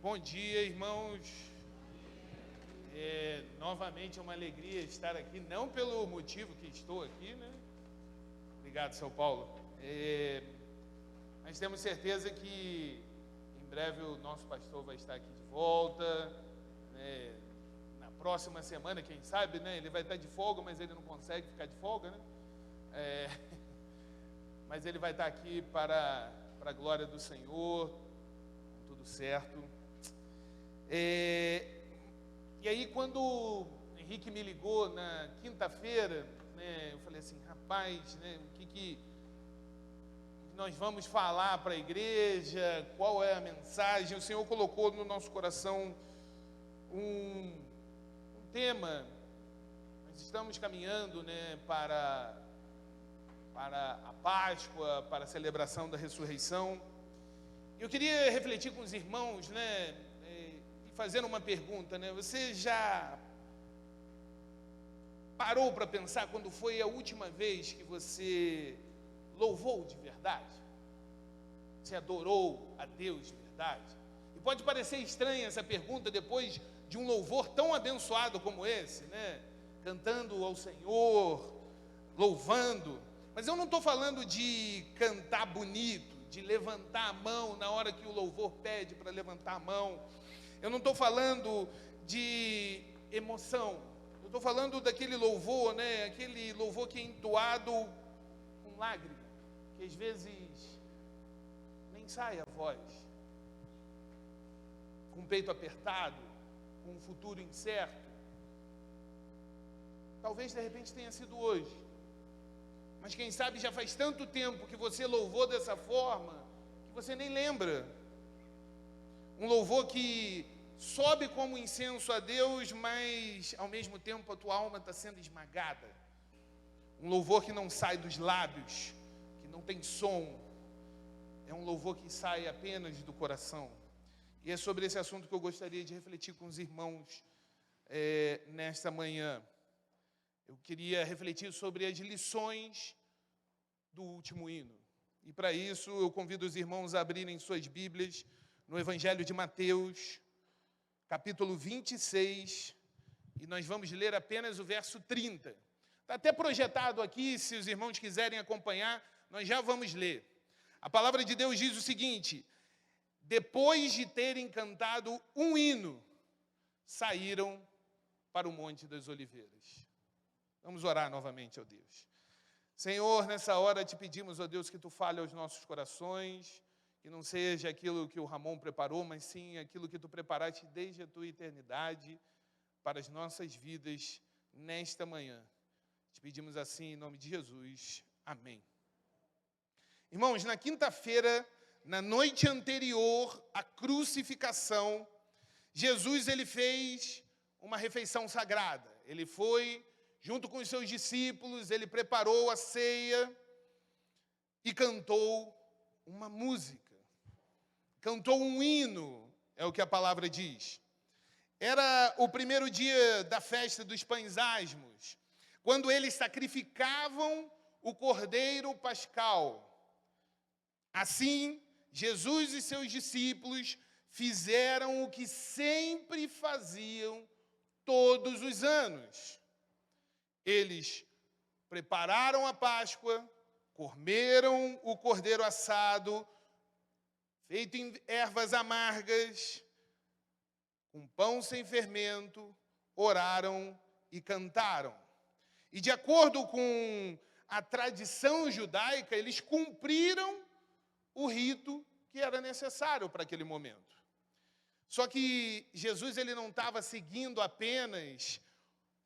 Bom dia, irmãos. Novamente é uma alegria estar aqui, não pelo motivo que estou aqui, né? Obrigado, São Paulo. Mas temos certeza que em breve o nosso pastor vai estar aqui de volta, né? Na próxima semana, quem sabe, né? Ele vai estar de folga, mas ele não consegue ficar de folga, né? Mas ele vai estar aqui para a glória do Senhor, tudo certo. E aí, quando o Henrique me ligou na quinta-feira, né, eu falei assim, rapaz, né, o que nós vamos falar para a igreja, qual é a mensagem? O Senhor colocou no nosso coração um tema. Nós estamos caminhando, né, para a Páscoa, para a celebração da ressurreição. Eu queria refletir com os irmãos, né, fazendo uma pergunta, né? Você já parou para pensar quando foi a última vez que você louvou de verdade? Você adorou a Deus de verdade? E pode parecer estranha essa pergunta depois de um louvor tão abençoado como esse, né? Cantando ao Senhor, louvando. Mas eu não estou falando de cantar bonito, de levantar a mão na hora que o louvor pede para levantar a mão. Eu não estou falando de emoção, eu estou falando daquele louvor, né? Aquele louvor que é entoado com lágrima, que às vezes nem sai a voz, com o peito apertado, com um futuro incerto. Talvez de repente tenha sido hoje, mas quem sabe já faz tanto tempo que você louvou dessa forma, que você nem lembra. Um louvor que sobe como incenso a Deus, mas ao mesmo tempo a tua alma está sendo esmagada. Um louvor que não sai dos lábios, que não tem som. É um louvor que sai apenas do coração. E é sobre esse assunto que eu gostaria de refletir com os irmãos nesta manhã. Eu queria refletir sobre as lições do último hino. E para isso eu convido os irmãos a abrirem suas Bíblias no Evangelho de Mateus, capítulo 26, e nós vamos ler apenas o verso 30. Está até projetado aqui, se os irmãos quiserem acompanhar, nós já vamos ler. A palavra de Deus diz o seguinte: depois de terem cantado um hino, saíram para o Monte das Oliveiras. Vamos orar novamente, ó Deus. Senhor, nessa hora te pedimos, ó Deus, que tu fale aos nossos corações, que não seja aquilo que o Ramon preparou, mas sim aquilo que tu preparaste desde a tua eternidade para as nossas vidas nesta manhã. Te pedimos assim em nome de Jesus. Amém. Irmãos, na quinta-feira, na noite anterior à crucificação, Jesus ele fez uma refeição sagrada. Ele foi junto com os seus discípulos, ele preparou a ceia e cantou uma música. Cantou um hino, é o que a palavra diz. Era o primeiro dia da festa dos pães asmos, quando eles sacrificavam o cordeiro pascal. Assim, Jesus e seus discípulos fizeram o que sempre faziam todos os anos. Eles prepararam a Páscoa, comeram o cordeiro assado, feito em ervas amargas, com pão sem fermento, oraram e cantaram. E de acordo com a tradição judaica, eles cumpriram o rito que era necessário para aquele momento. Só que Jesus ele não estava seguindo apenas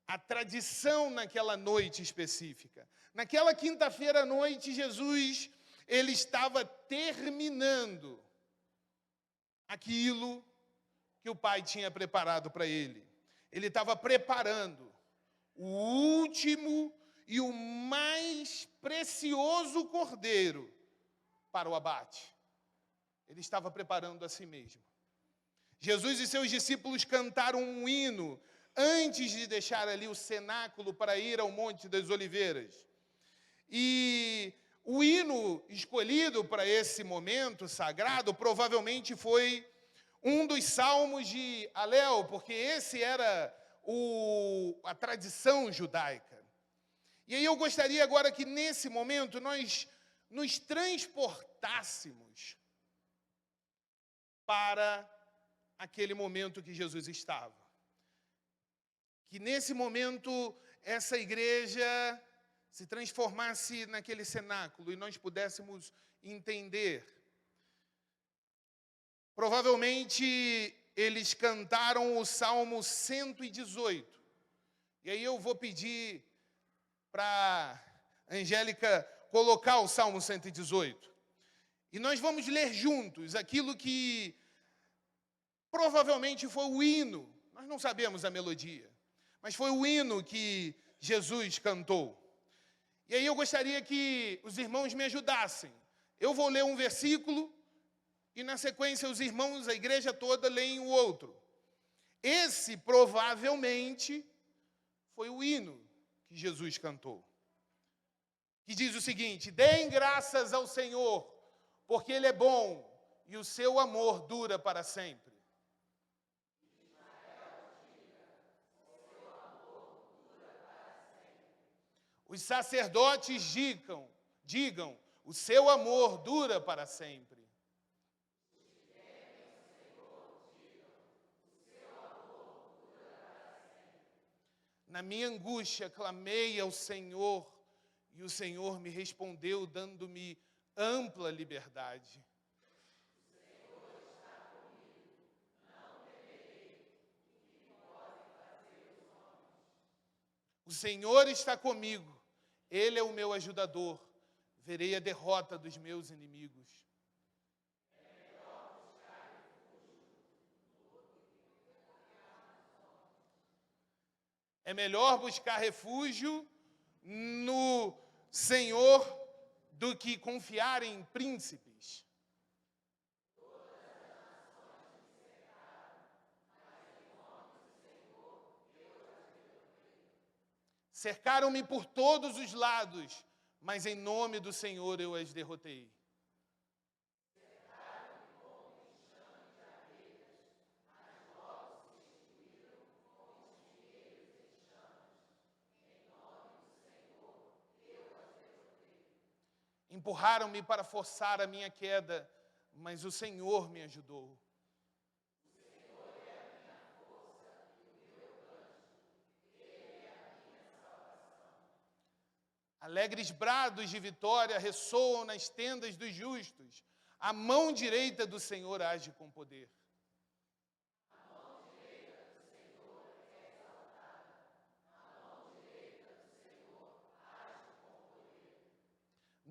a tradição naquela noite específica. Naquela quinta-feira à noite, Jesus ele estava terminando aquilo que o Pai tinha preparado para ele. Ele estava preparando o último e o mais precioso cordeiro para o abate. Ele estava preparando a si mesmo. Jesus e seus discípulos cantaram um hino antes de deixar ali o cenáculo para ir ao Monte das Oliveiras. E o hino escolhido para esse momento sagrado provavelmente foi um dos salmos de Alel, porque esse era a tradição judaica. E aí eu gostaria agora que nesse momento nós nos transportássemos para aquele momento que Jesus estava. Que nesse momento essa igreja se transformasse naquele cenáculo e nós pudéssemos entender. Provavelmente eles cantaram o Salmo 118. E aí eu vou pedir para a Angélica colocar o Salmo 118. E nós vamos ler juntos aquilo que provavelmente foi o hino. Nós não sabemos a melodia, mas foi o hino que Jesus cantou. E aí eu gostaria que os irmãos me ajudassem. Eu vou ler um versículo e na sequência os irmãos, a igreja toda, leem o outro. Esse provavelmente foi o hino que Jesus cantou. Que diz o seguinte: deem graças ao Senhor, porque Ele é bom e o seu amor dura para sempre. Os sacerdotes digam, o seu amor dura para sempre. Na minha angústia clamei ao Senhor, e o Senhor me respondeu, dando-me ampla liberdade. O Senhor está comigo, Ele é o meu ajudador, verei a derrota dos meus inimigos. É melhor buscar refúgio no Senhor do que confiar em príncipes. Cercaram-me por todos os lados, mas em nome do Senhor eu as derrotei. Empurraram-me para forçar a minha queda, mas o Senhor me ajudou. Alegres brados de vitória ressoam nas tendas dos justos. A mão direita do Senhor age com poder.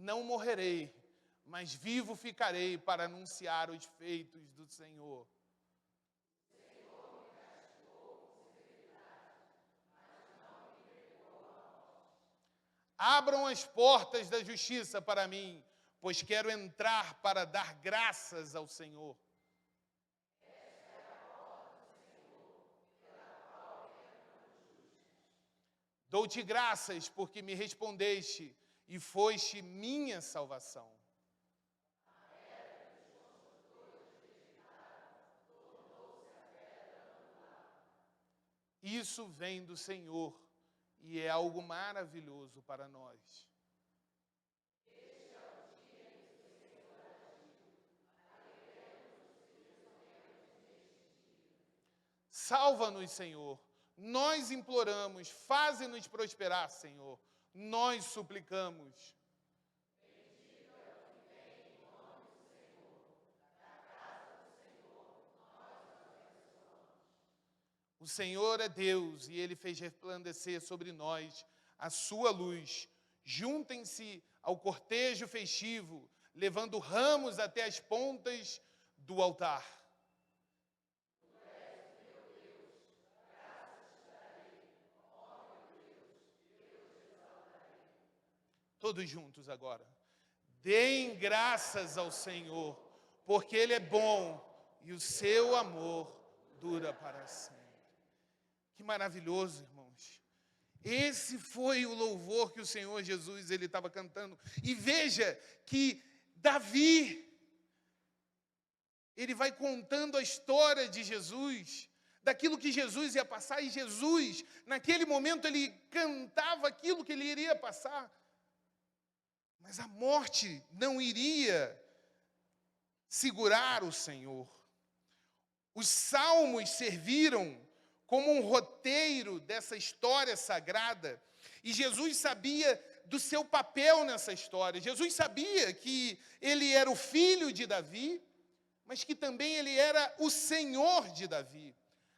Não morrerei, mas vivo ficarei para anunciar os feitos do Senhor. Abram as portas da justiça para mim, pois quero entrar para dar graças ao Senhor. Dou-te graças porque me respondeste e foste minha salvação. Isso vem do Senhor e é algo maravilhoso para nós. Salva-nos, Senhor. Nós imploramos, faze-nos prosperar, Senhor. Nós suplicamos. O Senhor é Deus e Ele fez resplandecer sobre nós a sua luz. Juntem-se ao cortejo festivo, levando ramos até as pontas do altar. Todos juntos agora. Deem graças ao Senhor, porque Ele é bom e o seu amor dura para sempre. Que maravilhoso, irmãos. Esse foi o louvor que o Senhor Jesus ele estava cantando. E veja que Davi, ele vai contando a história de Jesus, daquilo que Jesus ia passar, e Jesus, naquele momento, ele cantava aquilo que ele iria passar. Mas a morte não iria segurar o Senhor. Os salmos serviram como um roteiro dessa história sagrada, e Jesus sabia do seu papel nessa história. Jesus sabia que ele era o filho de Davi, mas que também ele era o Senhor de Davi.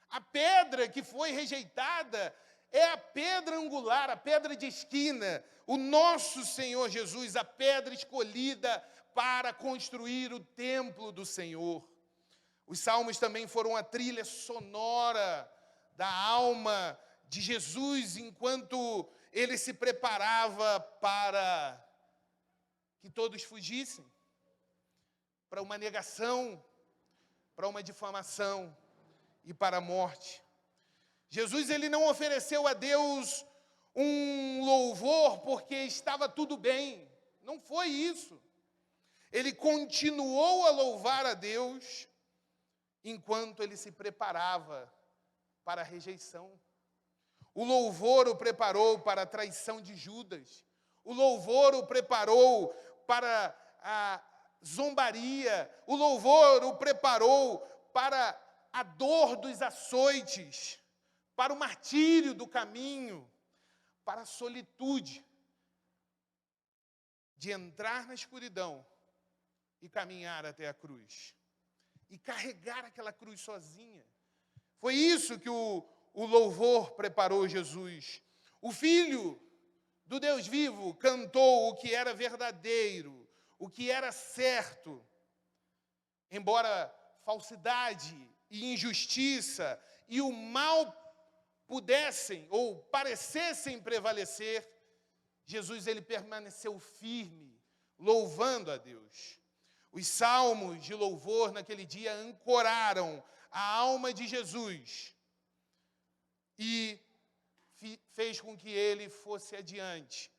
A pedra que foi rejeitada é a pedra angular, a pedra de esquina, o nosso Senhor Jesus, a pedra escolhida para construir o templo do Senhor. Os salmos também foram a trilha sonora da alma de Jesus enquanto ele se preparava para que todos fugissem, para uma negação, para uma difamação e para a morte. Jesus, ele não ofereceu a Deus um louvor porque estava tudo bem. Não foi isso. Ele continuou a louvar a Deus enquanto ele se preparava para a rejeição. O louvor o preparou para a traição de Judas. O louvor o preparou para a zombaria. O louvor o preparou para a dor dos açoites, para o martírio do caminho, para a solitude de entrar na escuridão e caminhar até a cruz. E carregar aquela cruz sozinha. Foi isso que o louvor preparou Jesus. O Filho do Deus vivo cantou o que era verdadeiro, o que era certo. Embora falsidade e injustiça e o mal pudessem ou parecessem prevalecer, Jesus, ele permaneceu firme, louvando a Deus. Os salmos de louvor naquele dia ancoraram a alma de Jesus e fez com que ele fosse adiante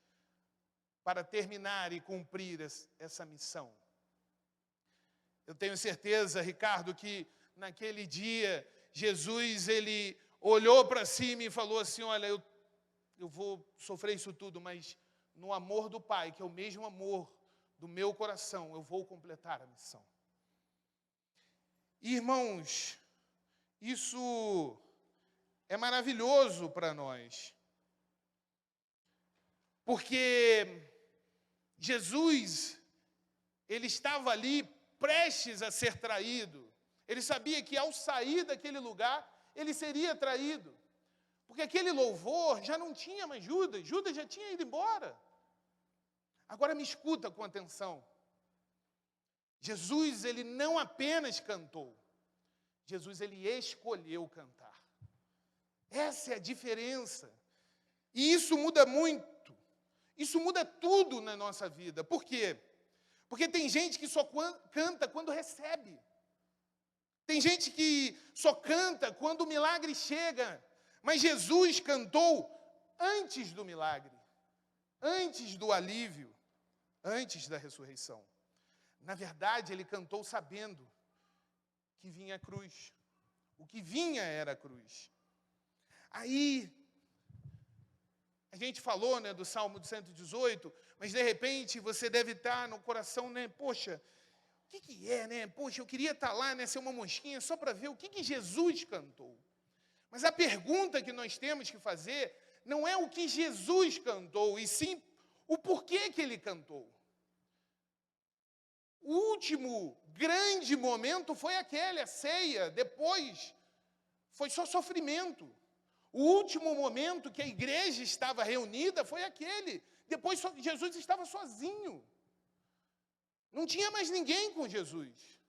para terminar e cumprir essa missão. Eu tenho certeza, Ricardo, que naquele dia Jesus, ele olhou para cima e falou assim: olha, eu vou sofrer isso tudo, mas no amor do Pai, que é o mesmo amor do meu coração, eu vou completar a missão. Irmãos, isso é maravilhoso para nós, porque Jesus, ele estava ali prestes a ser traído. Ele sabia que ao sair daquele lugar, ele seria traído. Porque aquele louvor já não tinha mais Judas. Judas já tinha ido embora. Agora me escuta com atenção. Jesus, ele não apenas cantou. Jesus, ele escolheu cantar. Essa é a diferença. E isso muda muito. Isso muda tudo na nossa vida. Por quê? Porque tem gente que só canta quando recebe. Tem gente que só canta quando o milagre chega. Mas Jesus cantou antes do milagre, antes do alívio, antes da ressurreição. Na verdade, ele cantou sabendo que vinha a cruz. O que vinha era a cruz. Aí, a gente falou, né, do Salmo 118, mas de repente você deve estar no coração, né, poxa, o que é, né? Poxa, eu queria estar lá, né, ser uma mosquinha só para ver o que Jesus cantou. Mas a pergunta que nós temos que fazer não é o que Jesus cantou, e sim o porquê que ele cantou. O último grande momento foi aquele, a ceia. Depois foi só sofrimento. O último momento que a igreja estava reunida foi aquele. Depois Jesus estava sozinho. Não tinha mais ninguém com Jesus.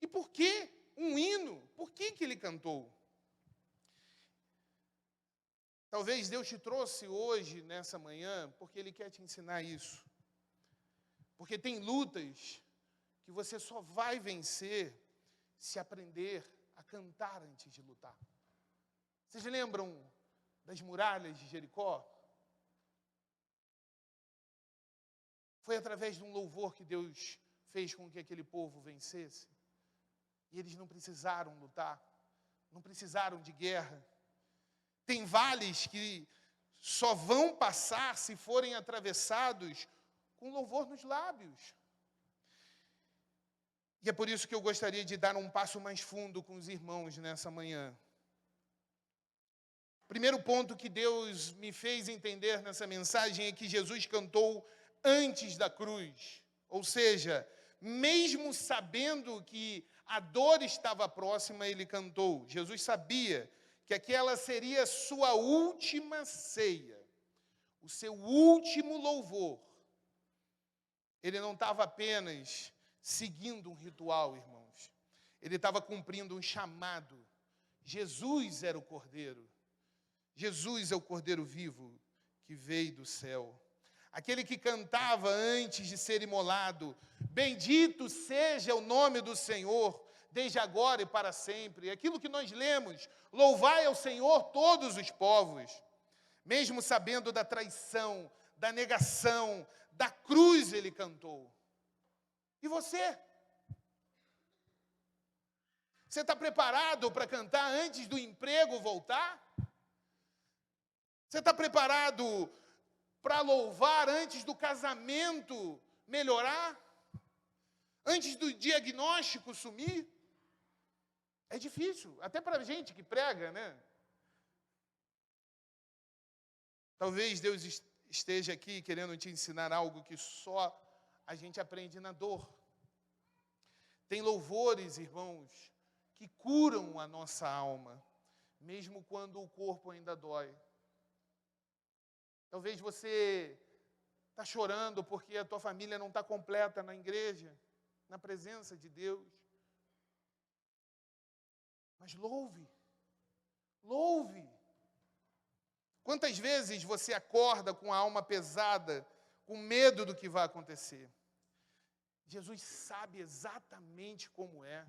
E por que um hino? Por que ele cantou? Talvez Deus te trouxe hoje, nessa manhã, porque Ele quer te ensinar isso. Porque tem lutas que você só vai vencer se aprender a cantar antes de lutar. Vocês lembram das muralhas de Jericó? Foi através de um louvor que Deus fez com que aquele povo vencesse. E eles não precisaram lutar, não precisaram de guerra. Tem vales que só vão passar se forem atravessados com louvor nos lábios. E é por isso que eu gostaria de dar um passo mais fundo com os irmãos nessa manhã. Primeiro ponto que Deus me fez entender nessa mensagem é que Jesus cantou antes da cruz. Ou seja, mesmo sabendo que a dor estava próxima, ele cantou. Jesus sabia que aquela seria sua última ceia, o seu último louvor. Ele não estava apenas seguindo um ritual, irmãos. Ele estava cumprindo um chamado. Jesus era o Cordeiro. Jesus é o Cordeiro vivo que veio do céu. Aquele que cantava antes de ser imolado: bendito seja o nome do Senhor, desde agora e para sempre. Aquilo que nós lemos: louvai ao Senhor todos os povos. Mesmo sabendo da traição, da negação, da cruz, ele cantou. E você? Você está preparado para cantar antes do emprego voltar? Você está preparado para louvar antes do casamento melhorar? Antes do diagnóstico sumir? É difícil, até para a gente que prega, né? Talvez Deus esteja aqui querendo te ensinar algo que só a gente aprende na dor. Tem louvores, irmãos, que curam a nossa alma, mesmo quando o corpo ainda dói. Talvez você está chorando porque a tua família não está completa na igreja, na presença de Deus. Mas louve, louve. Quantas vezes você acorda com a alma pesada, com medo do que vai acontecer? Jesus sabe exatamente como é.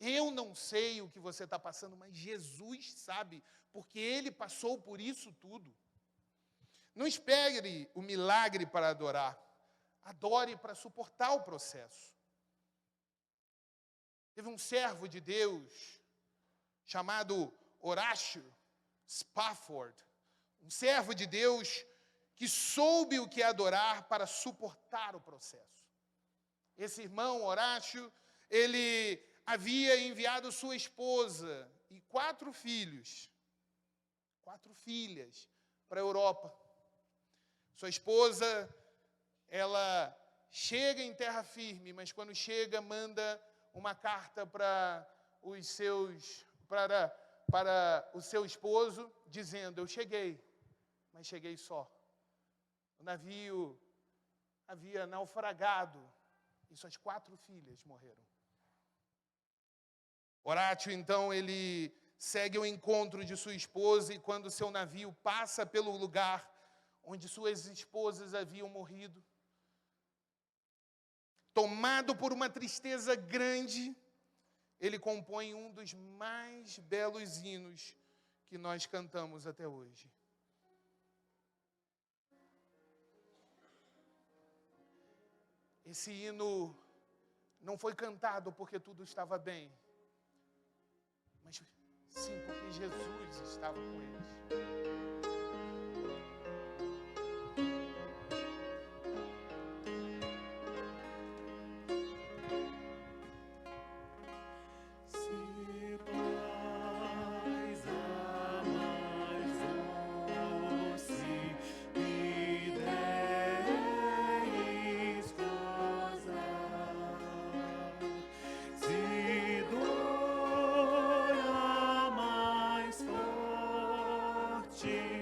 Eu não sei o que você está passando, mas Jesus sabe, porque Ele passou por isso tudo. Não espere o milagre para adorar. Adore para suportar o processo. Teve um servo de Deus chamado Horácio Spafford, um servo de Deus que soube o que é adorar para suportar o processo. Esse irmão Horácio, ele havia enviado sua esposa e 4 filhos, 4 filhas para a Europa. Sua esposa, ela chega em terra firme, mas quando chega, manda uma carta para o seu esposo, dizendo: eu cheguei, mas cheguei só. O navio havia naufragado e suas 4 filhas morreram. Horácio, então, ele segue ao encontro de sua esposa e quando seu navio passa pelo lugar onde suas esposas haviam morrido, tomado por uma tristeza grande, ele compõe um dos mais belos hinos que nós cantamos até hoje. Esse hino não foi cantado porque tudo estava bem, mas sim porque Jesus estava com eles. Ti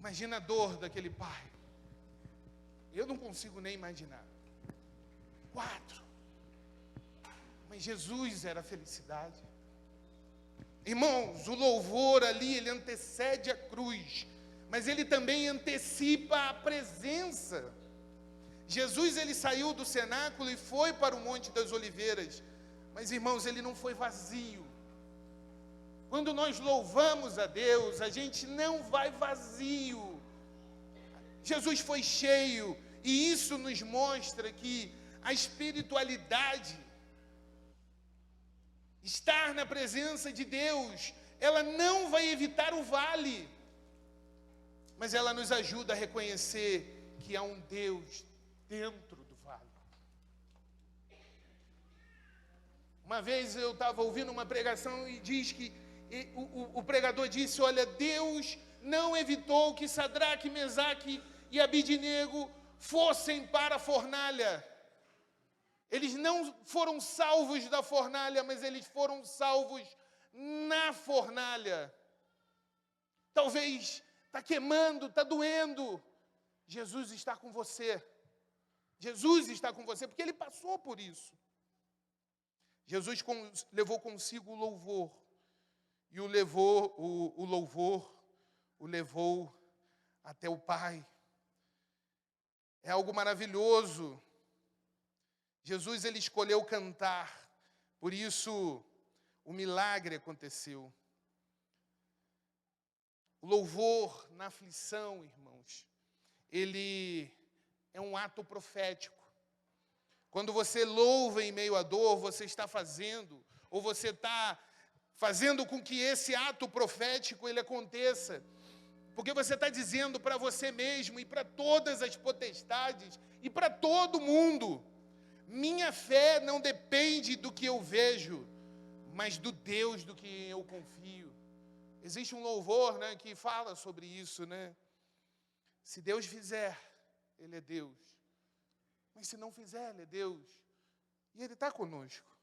Imagina a dor daquele pai. Eu não consigo nem imaginar. 4. Mas Jesus era a felicidade. Irmãos, o louvor ali, ele antecede a cruz, mas ele também antecipa a presença. Jesus, ele saiu do cenáculo e foi para o Monte das Oliveiras, mas, irmãos, ele não foi vazio. Quando nós louvamos a Deus, a gente não vai vazio. Jesus foi cheio, e isso nos mostra que a espiritualidade, estar na presença de Deus, ela não vai evitar o vale, mas ela nos ajuda a reconhecer que há um Deus dentro do vale. Uma vez eu estava ouvindo uma pregação e diz que o pregador disse: olha, Deus não evitou que Sadraque, Mesaque e Abidnego fossem para a fornalha. Eles não foram salvos da fornalha, mas eles foram salvos na fornalha. Talvez está queimando, está doendo. Jesus está com você. Jesus está com você, porque ele passou por isso. Jesus levou consigo o louvor. E o louvor o levou até o Pai. É algo maravilhoso. Jesus, ele escolheu cantar, por isso o milagre aconteceu. O louvor na aflição, irmãos, ele é um ato profético. Quando você louva em meio à dor, você está fazendo, ou você está fazendo com que esse ato profético ele aconteça. Porque você está dizendo para você mesmo e para todas as potestades e para todo mundo: minha fé não depende do que eu vejo, mas do Deus do que eu confio. Existe um louvor, né, que fala sobre isso, né? Se Deus fizer, Ele é Deus. Mas se não fizer, Ele é Deus. E Ele está conosco.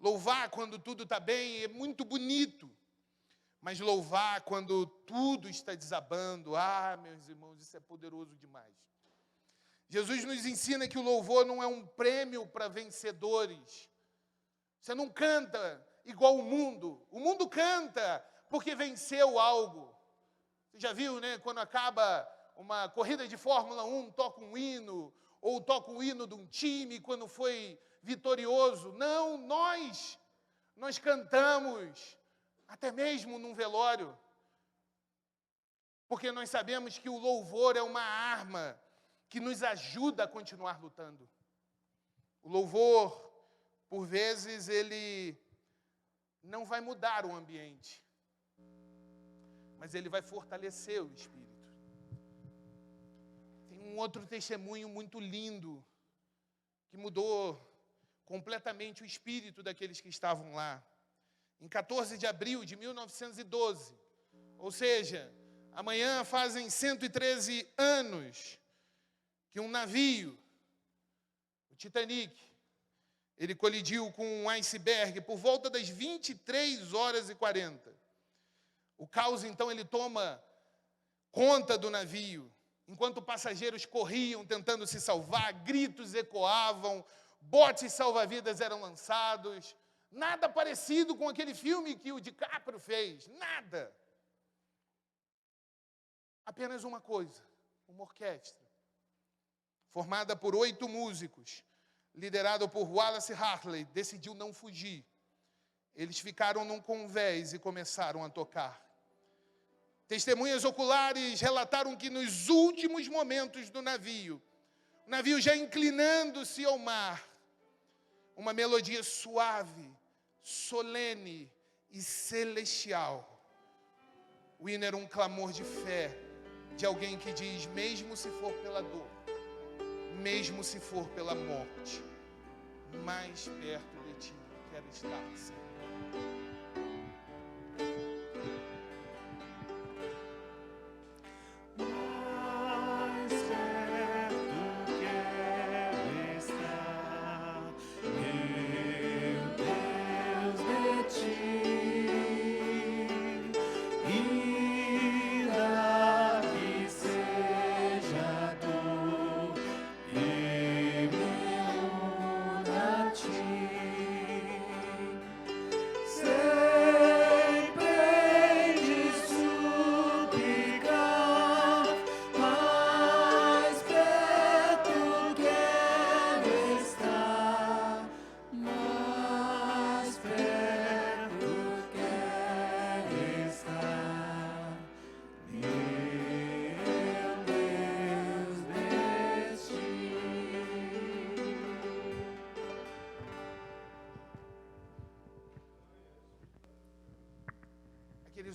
Louvar quando tudo está bem é muito bonito. Mas louvar quando tudo está desabando, meus irmãos, isso é poderoso demais. Jesus nos ensina que o louvor não é um prêmio para vencedores. Você não canta igual o mundo. O mundo canta porque venceu algo. Você já viu, né? Quando acaba uma corrida de Fórmula 1, toca um hino, ou toca o hino de um time quando foi vitorioso. Não, nós cantamos, até mesmo num velório. Porque nós sabemos que o louvor é uma arma que nos ajuda a continuar lutando. O louvor, por vezes, ele não vai mudar o ambiente, mas ele vai fortalecer o espírito. Tem um outro testemunho muito lindo, que mudou completamente o espírito daqueles que estavam lá. Em 14 de abril de 1912, ou seja, amanhã fazem 113 anos que um navio, o Titanic, ele colidiu com um iceberg por volta das 23h40. O caos, então, ele toma conta do navio. Enquanto passageiros corriam tentando se salvar, gritos ecoavam, botes salva-vidas eram lançados. Nada parecido com aquele filme que o DiCaprio fez. Nada. Apenas uma coisa, uma orquestra, formada por 8 músicos, liderado por Wallace Hartley, decidiu não fugir. Eles ficaram num convés e começaram a tocar. Testemunhas oculares relataram que nos últimos momentos do navio, o navio já inclinando-se ao mar, uma melodia suave, solene e celestial. O hino era um clamor de fé, de alguém que diz: mesmo se for pela dor, mesmo se for pela morte, mais perto de ti quero estar, Senhor.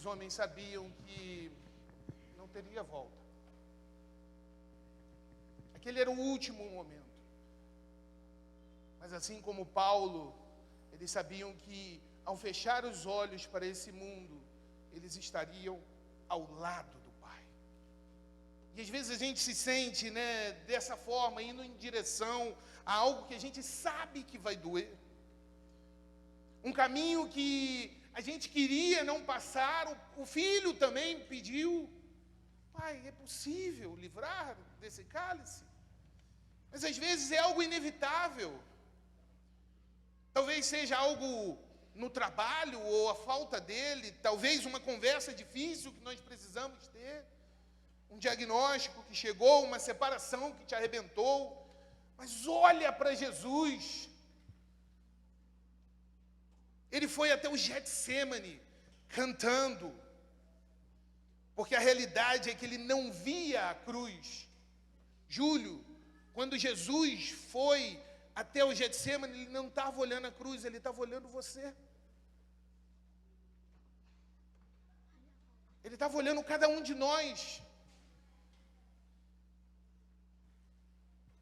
homens sabiam que não teria volta. Aquele era o último momento. Mas assim como Paulo, eles sabiam que ao fechar os olhos para esse mundo, eles estariam ao lado do Pai. E às vezes a gente se sente, dessa forma, indo em direção a algo que a gente sabe que vai doer. Um caminho que a gente queria não passar, o filho também pediu: Pai, é possível livrar desse cálice? Mas às vezes é algo inevitável. Talvez seja algo no trabalho ou a falta dele, talvez uma conversa difícil que nós precisamos ter, um diagnóstico que chegou, uma separação que te arrebentou. Mas olha para Jesus. Ele foi até o Getsemane cantando, porque a realidade é que ele não via a cruz. Júlio, quando Jesus foi até o Getsemane, ele não estava olhando a cruz, ele estava olhando você. Ele estava olhando cada um de nós.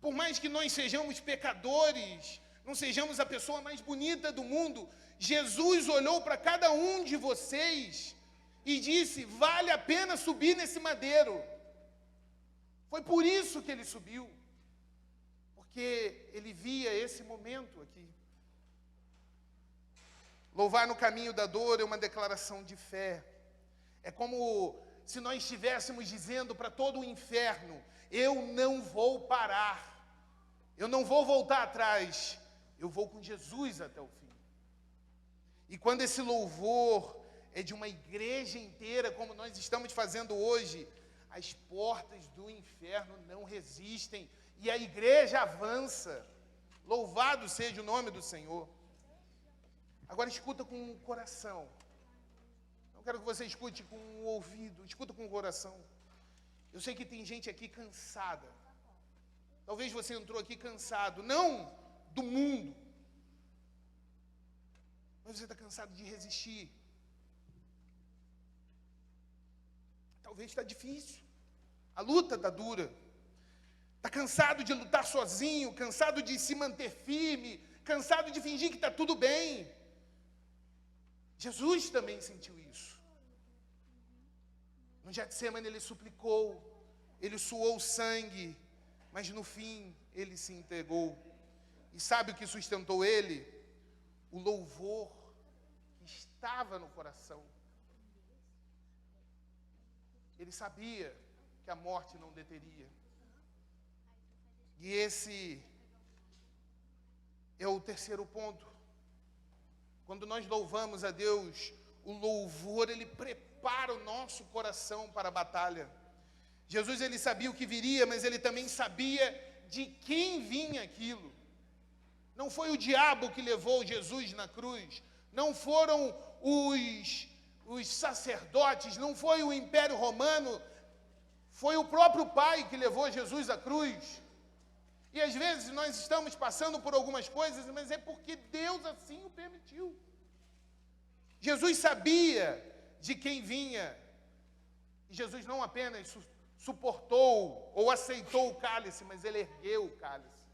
Por mais que nós sejamos pecadores, não sejamos a pessoa mais bonita do mundo, Jesus olhou para cada um de vocês e disse: vale a pena subir nesse madeiro. Foi por isso que ele subiu, porque ele via esse momento aqui. Louvar no caminho da dor é uma declaração de fé. É como se nós estivéssemos dizendo para todo o inferno: eu não vou parar, eu não vou voltar atrás, eu vou com Jesus até o fim. E quando esse louvor é de uma igreja inteira, como nós estamos fazendo hoje, as portas do inferno não resistem e a igreja avança. Louvado seja o nome do Senhor. Agora escuta com o coração. Não quero que você escute com o ouvido, escuta com o coração. Eu sei que tem gente aqui cansada. Talvez você entrou aqui cansado, não do mundo, mas você está cansado de resistir. Talvez está difícil, a luta está dura. Está cansado de lutar sozinho, cansado de se manter firme, cansado de fingir que está tudo bem. Jesus também sentiu isso. No Getsemane ele suplicou, ele suou sangue, mas no fim ele se entregou. E sabe o que sustentou ele? O louvor que estava no coração. Ele sabia que a morte não deteria. E esse é o terceiro ponto. Quando nós louvamos a Deus, o louvor, ele prepara o nosso coração para a batalha. Jesus, ele sabia o que viria, mas ele também sabia de quem vinha aquilo. Não foi o diabo que levou Jesus na cruz, não foram os sacerdotes, não foi o Império Romano, foi o próprio Pai que levou Jesus à cruz. E às vezes nós estamos passando por algumas coisas, mas é porque Deus assim o permitiu. Jesus sabia de quem vinha. E Jesus não apenas suportou ou aceitou o cálice, mas ele ergueu o cálice.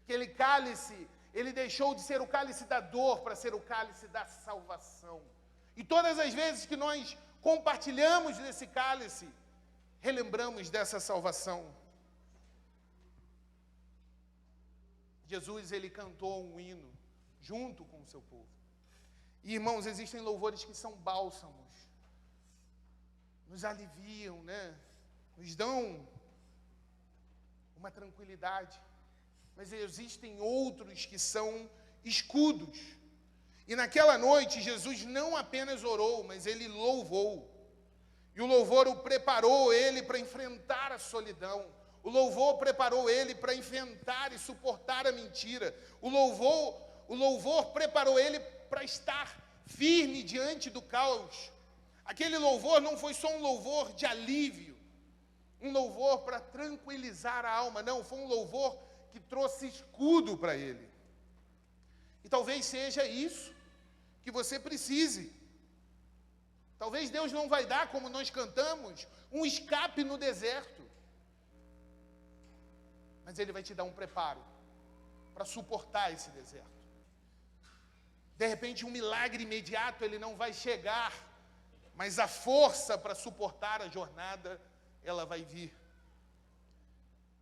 Aquele cálice, ele deixou de ser o cálice da dor para ser o cálice da salvação. E todas as vezes que nós compartilhamos desse cálice, relembramos dessa salvação. Jesus, ele cantou um hino junto com o seu povo. E, irmãos, existem louvores que são bálsamos, nos aliviam, nos dão uma tranquilidade. Mas existem outros que são escudos. E naquela noite, Jesus não apenas orou, mas ele louvou. E o louvor o preparou ele para enfrentar a solidão. O louvor preparou ele para enfrentar e suportar a mentira. O louvor preparou ele para estar firme diante do caos. Aquele louvor não foi só um louvor de alívio, um louvor para tranquilizar a alma, não, foi um louvor que trouxe escudo para ele. E talvez seja isso que você precise. Talvez Deus não vai dar, como nós cantamos, um escape no deserto. Mas Ele vai te dar um preparo para suportar esse deserto. De repente, um milagre imediato Ele não vai chegar, mas a força para suportar a jornada, ela vai vir.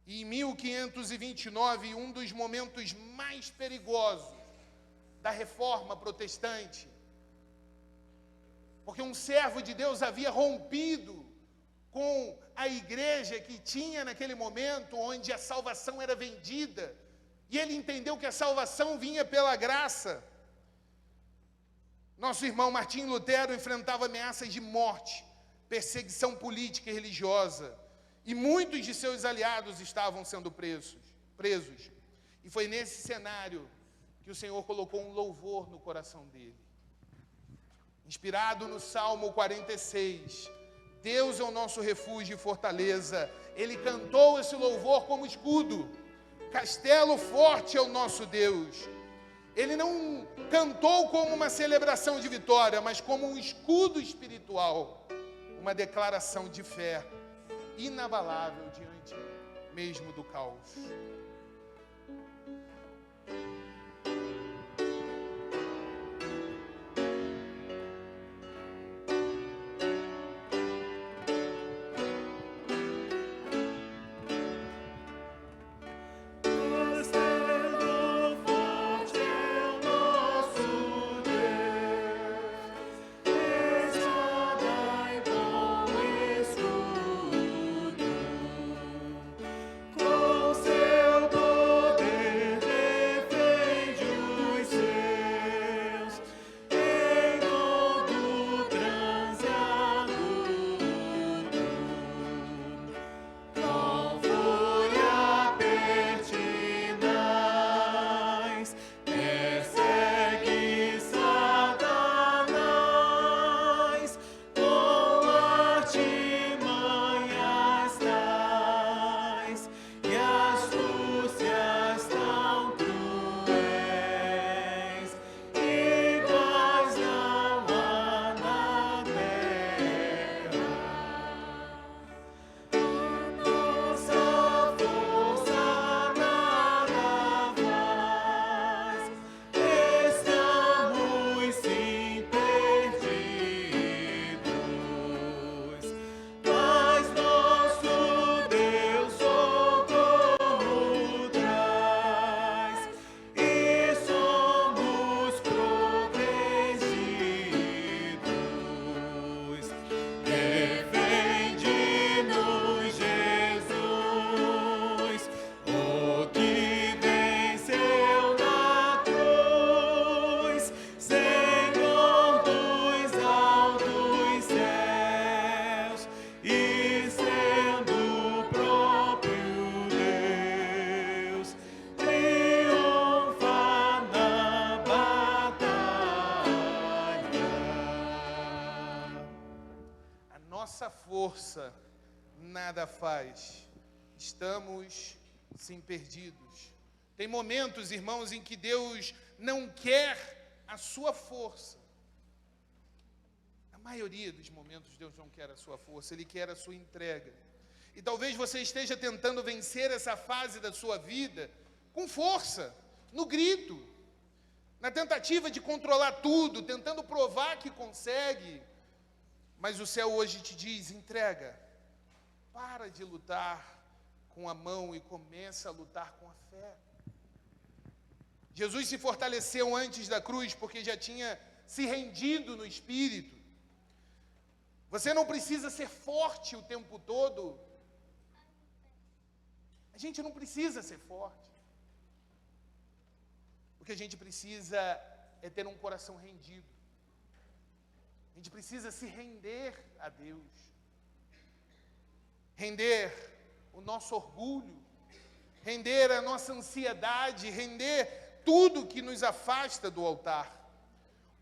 E em 1529, um dos momentos mais perigosos da Reforma Protestante, porque um servo de Deus havia rompido com a igreja que tinha naquele momento, onde a salvação era vendida, e ele entendeu que a salvação vinha pela graça. Nosso irmão Martim Lutero enfrentava ameaças de morte, perseguição política e religiosa, e muitos de seus aliados estavam sendo presos. E foi nesse cenário que o Senhor colocou um louvor no coração dele. Inspirado no Salmo 46, Deus é o nosso refúgio e fortaleza. Ele cantou esse louvor como escudo. Castelo forte é o nosso Deus. Ele não cantou como uma celebração de vitória, mas como um escudo espiritual, uma declaração de fé inabalável diante mesmo do caos. Força nada faz, estamos sim perdidos. Tem momentos, irmãos, em que Deus não quer a sua força. Na maioria dos momentos, Deus não quer a sua força, Ele quer a sua entrega. E talvez você esteja tentando vencer essa fase da sua vida com força, no grito, na tentativa de controlar tudo, tentando provar que consegue. Mas o céu hoje te diz, entrega, para de lutar com a mão e começa a lutar com a fé. Jesus se fortaleceu antes da cruz porque já tinha se rendido no Espírito. Você não precisa ser forte o tempo todo. A gente não precisa ser forte. O que a gente precisa é ter um coração rendido. A gente precisa se render a Deus. Render o nosso orgulho, render a nossa ansiedade, render tudo que nos afasta do altar.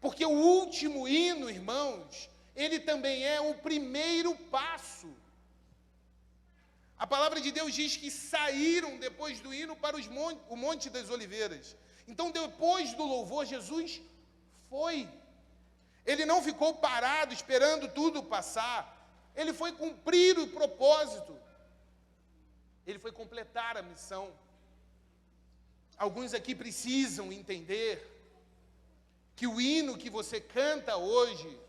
Porque o último hino, irmãos, ele também é o primeiro passo. A palavra de Deus diz que saíram depois do hino para o Monte das Oliveiras. Então, depois do louvor, Jesus foi. Ele não ficou parado esperando tudo passar. Ele foi cumprir o propósito. Ele foi completar a missão. Alguns aqui precisam entender que o hino que você canta hoje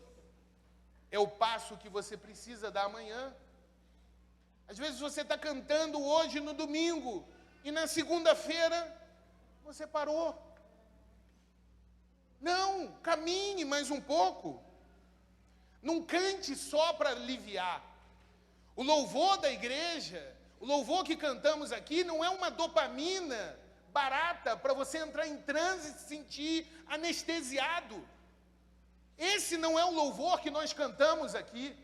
é o passo que você precisa dar amanhã. Às vezes você está cantando hoje no domingo e na segunda-feira você parou. Não, caminhe mais um pouco. Não cante só para aliviar. O louvor da igreja, o louvor que cantamos aqui não é uma dopamina barata para você entrar em transe e se sentir anestesiado. Esse não é o louvor que nós cantamos aqui.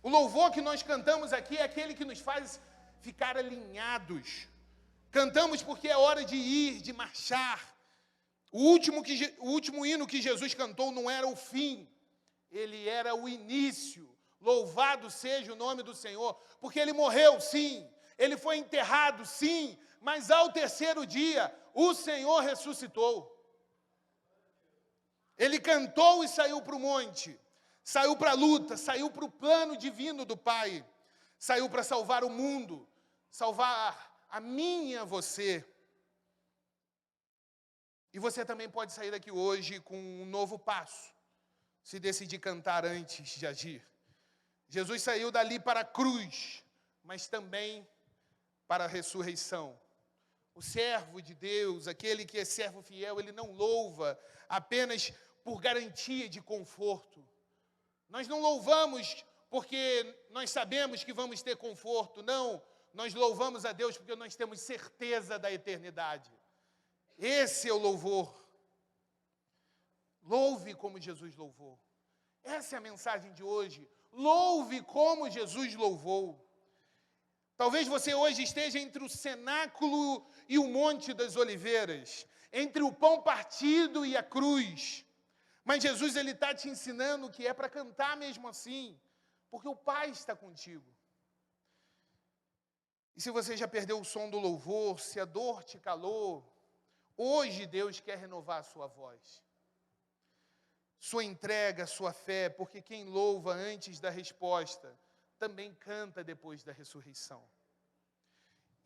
O louvor que nós cantamos aqui é aquele que nos faz ficar alinhados. Cantamos porque é hora de ir, de marchar. O último hino que Jesus cantou não era o fim, ele era o início. Louvado seja o nome do Senhor, porque ele morreu, sim, ele foi enterrado, sim, mas ao terceiro dia o Senhor ressuscitou. Ele cantou e saiu para o monte, saiu para a luta, saiu para o plano divino do Pai, saiu para salvar o mundo, salvar a mim e a você. E você também pode sair daqui hoje com um novo passo, se decidir cantar antes de agir. Jesus saiu dali para a cruz, mas também para a ressurreição. O servo de Deus, aquele que é servo fiel, ele não louva apenas por garantia de conforto. Nós não louvamos porque nós sabemos que vamos ter conforto, não. Nós louvamos a Deus porque nós temos certeza da eternidade. Esse é o louvor. Louve como Jesus louvou. Essa é a mensagem de hoje. Louve como Jesus louvou. Talvez você hoje esteja entre o cenáculo e o Monte das Oliveiras, entre o pão partido e a cruz. Mas Jesus, ele está te ensinando que é para cantar mesmo assim, porque o Pai está contigo. E se você já perdeu o som do louvor, se a dor te calou, hoje Deus quer renovar a sua voz. Sua entrega, sua fé, porque quem louva antes da resposta, também canta depois da ressurreição.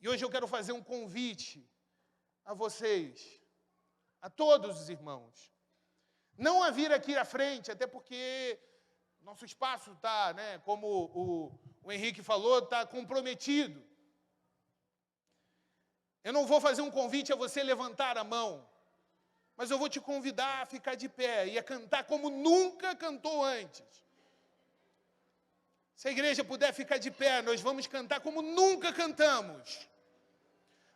E hoje eu quero fazer um convite a vocês, a todos os irmãos, não a vir aqui à frente, até porque nosso espaço está, como o Henrique falou, está comprometido. Eu não vou fazer um convite a você levantar a mão, mas eu vou te convidar a ficar de pé e a cantar como nunca cantou antes. Se a igreja puder ficar de pé, nós vamos cantar como nunca cantamos.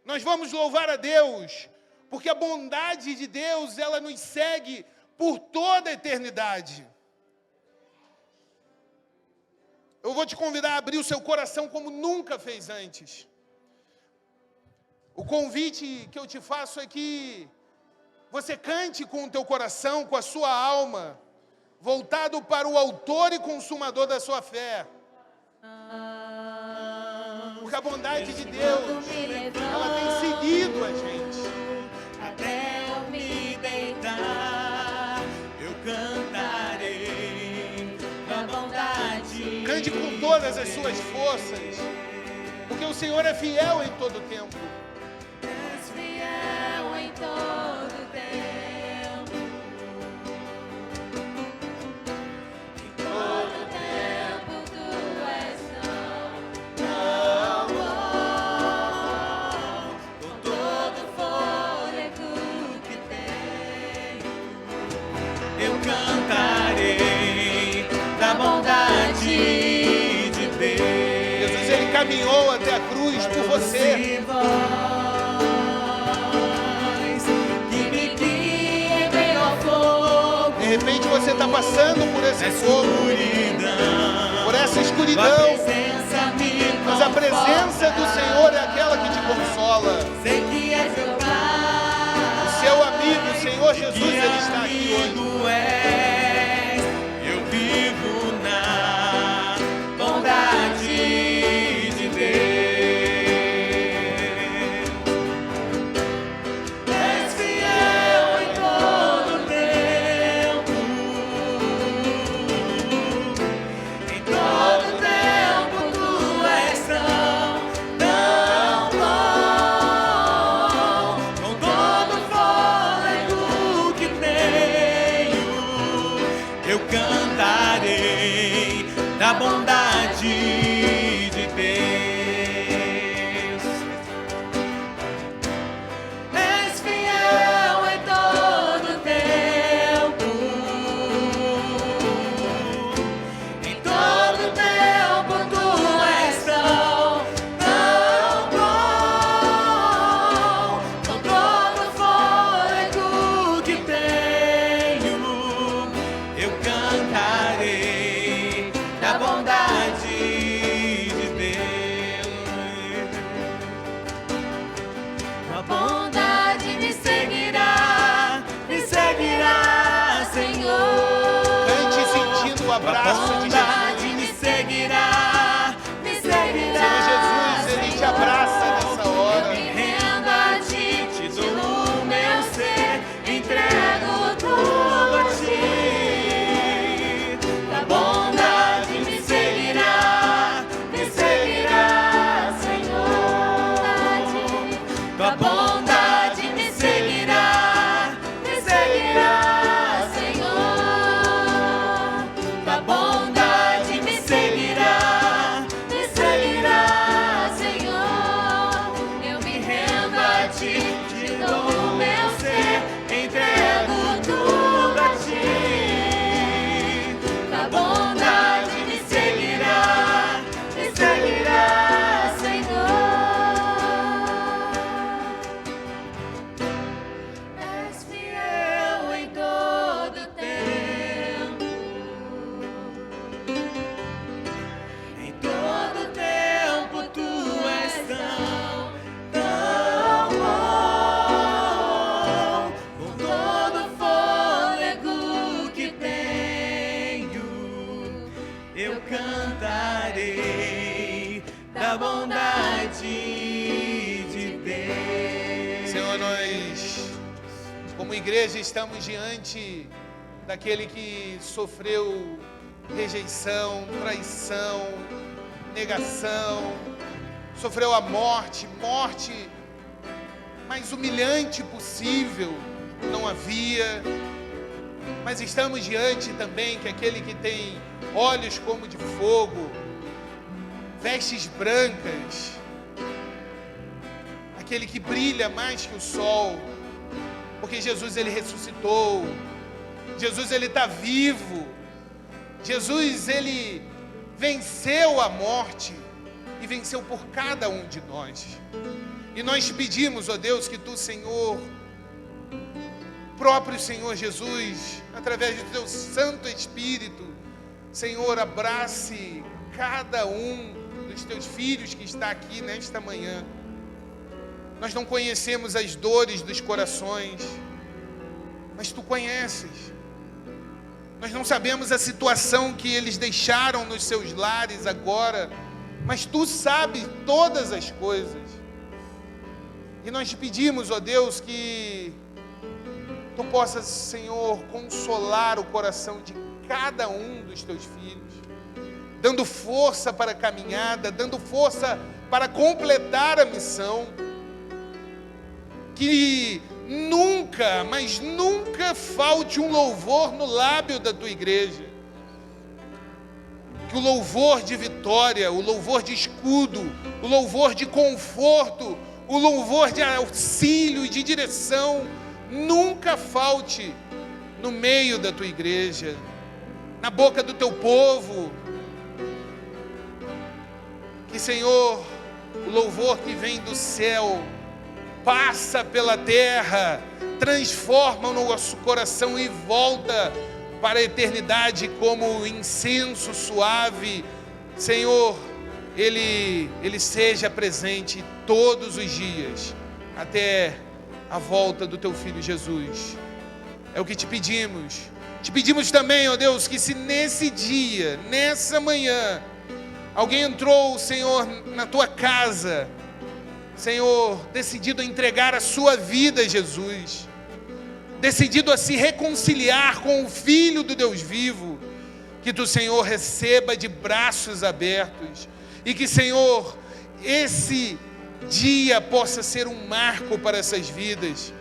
Nós vamos louvar a Deus, porque a bondade de Deus, ela nos segue por toda a eternidade. Eu vou te convidar a abrir o seu coração como nunca fez antes. O convite que eu te faço é que você cante com o teu coração, com a sua alma, voltado para o autor e consumador da sua fé. Porque a bondade de Deus, ela tem seguido a gente. Até eu me deitar, eu cantarei da bondade. Cante com todas as suas forças, porque o Senhor é fiel em todo tempo. És fiel em todo tempo. Em todo tempo tu és tão bom. Com todo fôlego que tenho, eu cantarei da bondade de Deus. Jesus, ele caminhou até a cruz por você. De repente você está passando por esse fogo, por essa escuridão, mas a presença do Senhor é aquela que te consola. Sei que és meu Pai, O seu amigo, o Senhor Jesus, ele está aqui hoje. eu vivo na bondade de Deus. És fiel em todo tempo. da bondade de Deus. És fiel em todo tempo, em todo tempo tu és tão bom. Com todo fôlego que tenho, eu cantarei da bondade de Deus. A bondade me seguirá, Senhor. Cante sentindo o A abraço de bondade Jesus. me seguirá, Senhor Jesus, Ele te abraça nessa Eu hora. me rendo a ti, te dou o meu ser, entrego tudo a ti. A bondade me seguirá, Senhor. A bondade me seguirá, Senhor. A bondade me seguirá, Senhor. Eu me rendo a ti, te dou o meu ser, entrego tudo a ti. A bondade me seguirá, Senhor. És fiel em todo tempo, em todo tempo tu és tão bom. Com todo fôlego que tenho, eu cantarei da bondade de Deus. Senhor, nós, como igreja, estamos diante daquele que sofreu rejeição, traição, negação, sofreu a morte mais humilhante possível, não havia. Mas estamos diante também que aquele que tem olhos como de fogo, vestes brancas, aquele que brilha mais que o sol, porque Jesus, Ele ressuscitou, Jesus, Ele está vivo, Jesus, Ele venceu a morte e venceu por cada um de nós. E nós te pedimos, ó Deus, que Tu, Senhor, próprio Senhor Jesus, através do Teu Santo Espírito, Senhor, abrace cada um dos Teus filhos que está aqui nesta manhã. Nós não conhecemos as dores dos corações, mas Tu conheces. Nós não sabemos a situação que eles deixaram nos seus lares agora, mas Tu sabes todas as coisas. E nós te pedimos, ó Deus, que Tu possas, Senhor, consolar o coração de cada um dos Teus filhos, dando força para a caminhada, dando força para completar a missão. Que nunca, mas nunca falte um louvor no lábio da Tua igreja. Que o louvor de vitória, o louvor de escudo, o louvor de conforto, o louvor de auxílio e de direção nunca falte no meio da Tua igreja, na boca do Teu povo. Que, Senhor, o louvor que vem do céu passa pela terra, transforma o nosso coração e volta para a eternidade como incenso suave. Senhor, ele seja presente todos os dias, até a volta do Teu Filho Jesus. É o que te pedimos. Te pedimos também, ó Deus, que se nesse dia, nessa manhã, alguém entrou, Senhor, na Tua casa, Senhor, decidido a entregar a sua vida a Jesus, decidido a se reconciliar com o Filho do Deus vivo, que Tu, Senhor, receba de braços abertos, e que, Senhor, esse dia possa ser um marco para essas vidas,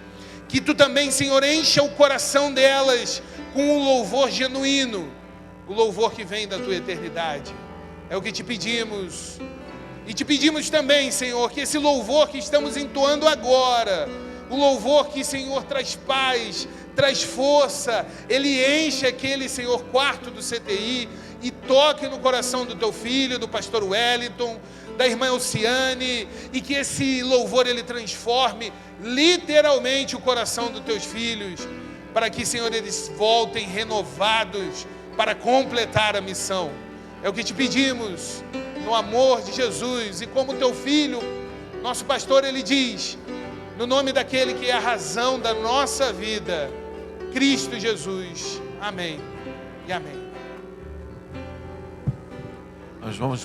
que Tu também, Senhor, encha o coração delas com um louvor genuíno, o louvor que vem da tua eternidade. É o que te pedimos. E te pedimos também, Senhor, que esse louvor que estamos entoando agora, o louvor que, Senhor, traz paz, traz força, ele enche aquele, Senhor, quarto do CTI e toque no coração do teu filho, do pastor Wellington, da irmã Elciane, e que esse louvor ele transforme literalmente o coração dos teus filhos, para que, Senhor, eles voltem renovados para completar a missão. É o que te pedimos, no amor de Jesus, e como teu filho, nosso pastor, ele diz, no nome daquele que é a razão da nossa vida, Cristo Jesus. Amém e amém. Nós vamos